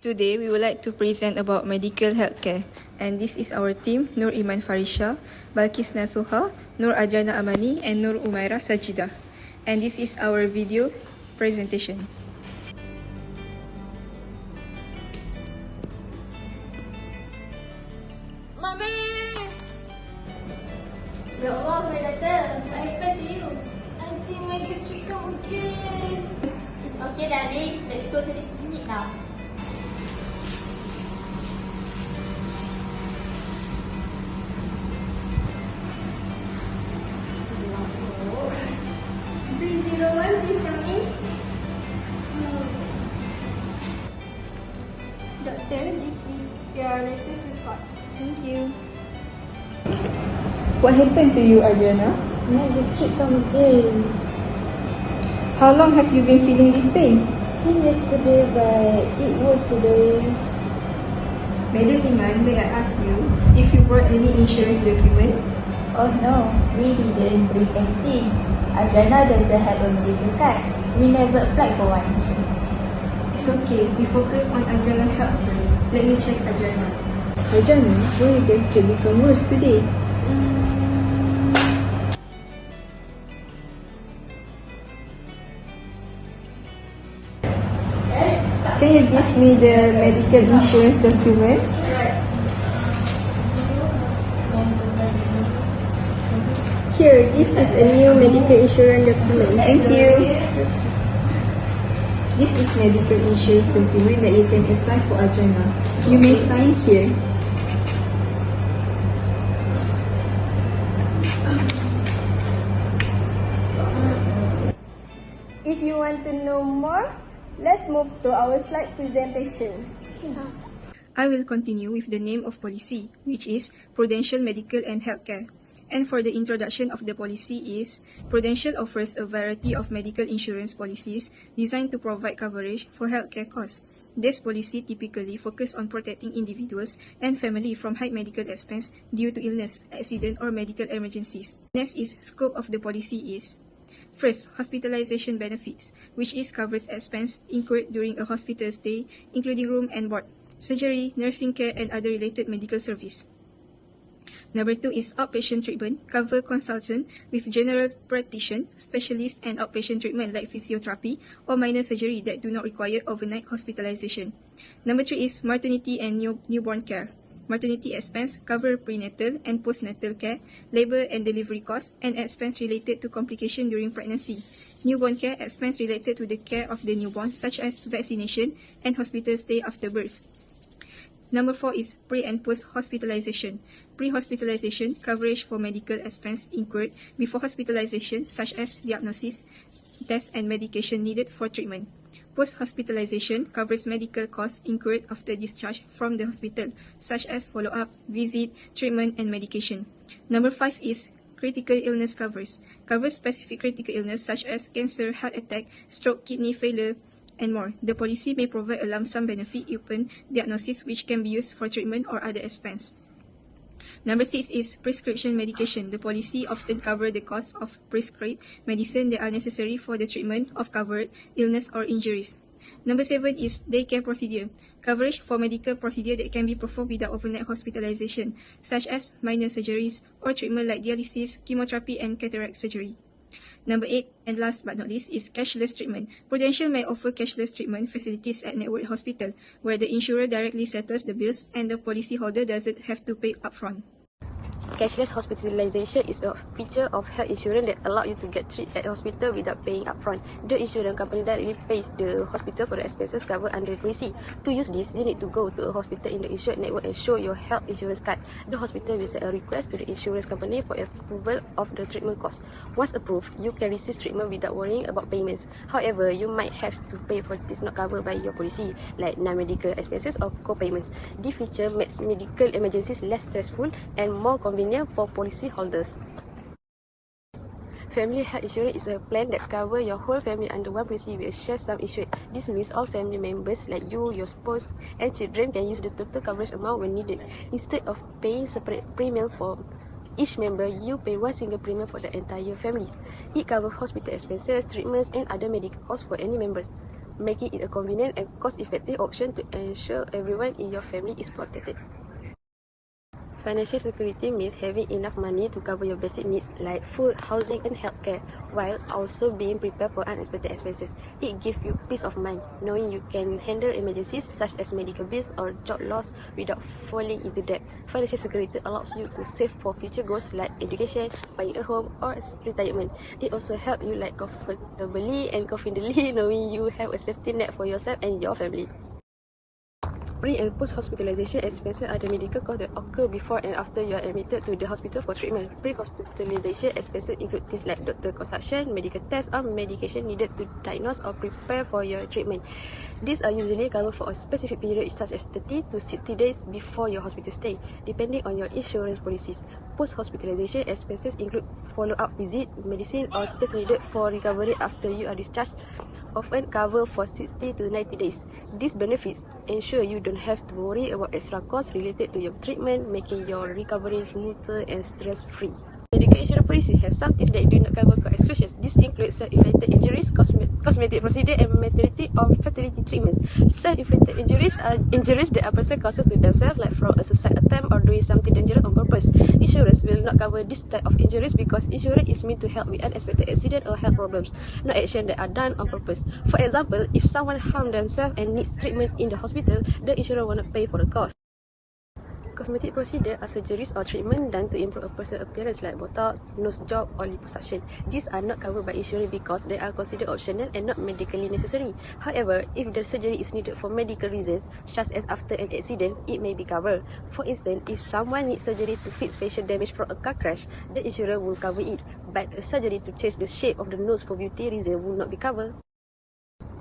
Today, we would like to present about medical healthcare. And this is our team, Nur Iman Farisha, Balkis Nasuha, Nur Ajana Amani, and Nur Umairah Sajida. And this is our video presentation. Mami! Ya Allah, my daughter, what happened to you? I think my gastric come again. It's okay, darling. Let's go to the clinic now. B01, please come in. Doctor, this is your latest report. Thank you. What happened to you, Adriana? My gastric come again. How long have you been feeling this pain? Since yesterday, but it was today. Madam Iman, may I ask you if you brought any insurance document? Oh no, we didn't bring anything. Adriana doesn't have a medical card. We never applied for one. It's okay, we focus on Adriana's health first. Let me check Adriana. Adriana, why your gastric become worse today? Can you give me the medical insurance document? Here, this is a new medical insurance document. Thank you. This is medical insurance document that you can apply for Adriana. You may sign here. If you want to know more, let's move to our slide presentation. I will continue with the name of policy, which is Prudential Medical and Healthcare. And for the introduction of the policy is, Prudential offers a variety of medical insurance policies designed to provide coverage for healthcare costs. This policy typically focuses on protecting individuals and family from high medical expense due to illness, accident, or medical emergencies. Next is scope of the policy is, first, hospitalization benefits, which is covers expense incurred during a hospital stay, including room and board, surgery, nursing care, and other related medical service. Number 2 is outpatient treatment, cover consultant with general practitioner, specialist, and outpatient treatment like physiotherapy or minor surgery that do not require overnight hospitalization. Number 3 is maternity and newborn care. Maternity expense cover prenatal and postnatal care, labor and delivery costs, and expense related to complication during pregnancy. Newborn care expense related to the care of the newborn, such as vaccination and hospital stay after birth. Number 4 is pre and post hospitalization. Pre-hospitalization coverage for medical expense incurred before hospitalization, such as diagnosis, tests, and medication needed for treatment. Post-hospitalization covers medical costs incurred after discharge from the hospital, such as follow-up, visit, treatment, and medication. Number 5 is critical illness covers specific critical illness such as cancer, heart attack, stroke, kidney failure, and more. The policy may provide a lump sum benefit upon diagnosis which can be used for treatment or other expense. Number 6 is prescription medication. The policy often covers the cost of prescribed medicine that are necessary for the treatment of covered illness or injuries. Number 7 is daycare procedure. Coverage for medical procedure that can be performed without overnight hospitalization, such as minor surgeries or treatment like dialysis, chemotherapy, and cataract surgery. Number 8, and last but not least, is cashless treatment. Prudential may offer cashless treatment facilities at network hospital, where the insurer directly settles the bills and the policyholder doesn't have to pay upfront. Cashless hospitalization is a feature of health insurance that allows you to get treated at hospital without paying upfront. The insurance company directly pays the hospital for the expenses covered under the policy. To use this, you need to go to a hospital in the insured network and show your health insurance card. The hospital will send a request to the insurance company for approval of the treatment cost. Once approved, you can receive treatment without worrying about payments. However, you might have to pay for this not covered by your policy, like non-medical expenses or co-payments. This feature makes medical emergencies less stressful and more convenient for policyholders. Family health insurance is a plan that covers your whole family under one policy with a shared sum insured. This means all family members like you, your spouse, and children can use the total coverage amount when needed. Instead of paying separate premium for each member, you pay one single premium for the entire family. It covers hospital expenses, treatments, and other medical costs for any members. making it a convenient and cost-effective option to ensure everyone in your family is protected. Financial security means having enough money to cover your basic needs like food, housing, and healthcare, while also being prepared for unexpected expenses. It gives you peace of mind, knowing you can handle emergencies such as medical bills or job loss without falling into debt. Financial security allows you to save for future goals like education, buying a home, or retirement. It also helps you like comfortably and confidently knowing you have a safety net for yourself and your family. Pre- and post-hospitalization expenses are the medical costs that occur before and after you are admitted to the hospital for treatment. Pre-hospitalization expenses include things like doctor consultation, medical tests, or medication needed to diagnose or prepare for your treatment. These are usually covered for a specific period such as 30 to 60 days before your hospital stay, depending on your insurance policies. Post-hospitalization expenses include follow-up visit, medicine, or tests needed for recovery after you are discharged, often covered for 60 to 90 days. These benefits ensure you don't have to worry about extra costs related to your treatment, making your recovery smoother and stress-free. Medical insurance policy have some things that do not cover for exclusions. This includes self-inflicted injuries, cosmetic procedure, and maternity or fertility treatments. Self-inflicted injuries are injuries that a person causes to themselves, like from a suicide attempt or doing something dangerous on purpose. Insurance will not cover this type of injuries because insurance is meant to help with unexpected accident or health problems, not actions that are done on purpose. For example, if someone harmed themselves and needs treatment in the hospital, the insurer will not pay for the cost. Cosmetic procedure are surgeries or treatment done to improve a person's appearance like Botox, nose job, or liposuction. These are not covered by insurance because they are considered optional and not medically necessary. However, if the surgery is needed for medical reasons, such as after an accident, it may be covered. For instance, if someone needs surgery to fix facial damage from a car crash, the insurer will cover it, but a surgery to change the shape of the nose for beauty reasons will not be covered.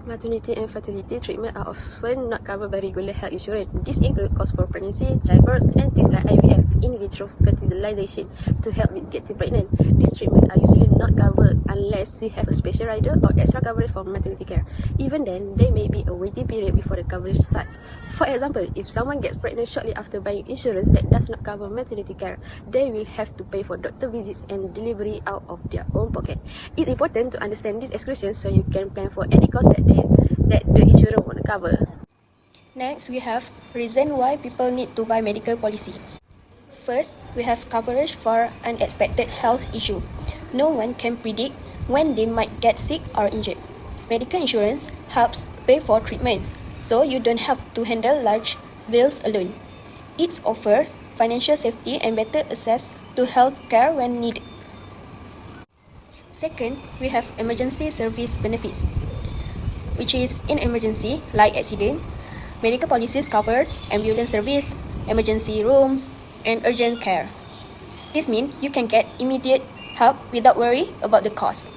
Maternity and fertility treatment are often not covered by regular health insurance. These include costs for pregnancy, childbirth, and things like IVF, in vitro fertilization, to help with getting pregnant. These treatments are usually not covered unless you have a special rider or extra coverage for maternity care. Even then, there may be a waiting period before the coverage starts. For example, if someone gets pregnant shortly after buying insurance that does not cover maternity care, they will have to pay for doctor visits and delivery out of their own pocket. It's important to understand these exclusions so you can plan for any cost that the insurer won't cover. Next, we have reason why people need to buy medical policy. First, we have coverage for unexpected health issue. No one can predict when they might get sick or injured. Medical insurance helps pay for treatments, so you don't have to handle large bills alone. It offers financial safety and better access to health care when needed. Second, we have emergency service benefits, which is in emergency like accident. Medical policies covers ambulance service, emergency rooms, and urgent care. This means you can get immediate help without worry about the cost.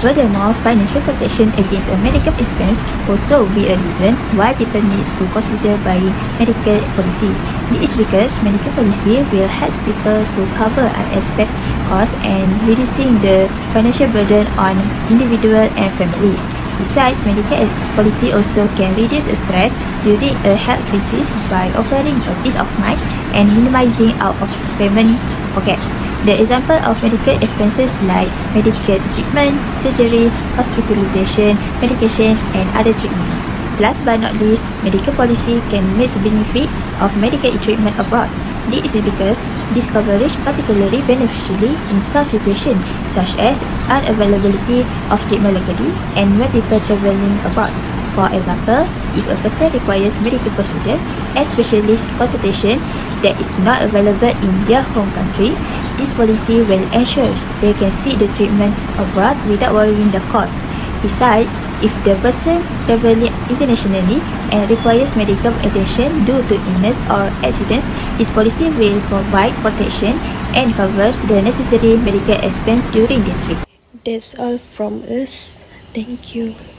Furthermore, financial protection against a medical expense also be a reason why people need to consider buying medical policy. This is because medical policy will help people to cover unexpected costs and reducing the financial burden on individuals and families. Besides, medical policy also can reduce stress during a health crisis by offering a peace of mind and minimizing out of payment pocket. The example of medical expenses like medical treatment, surgeries, hospitalization, medication, and other treatments. Last but not least, medical policy can miss benefits of medical treatment abroad. This is because this coverage particularly beneficially in some situations such as unavailability of treatment locally and when people traveling abroad. For example, if a person requires medical procedure and specialist consultation that is not available in their home country, this policy will ensure they can seek the treatment abroad without worrying the cost. Besides, if the person traveling internationally and requires medical attention due to illness or accidents, this policy will provide protection and covers the necessary medical expense during the trip. That's all from us. Thank you.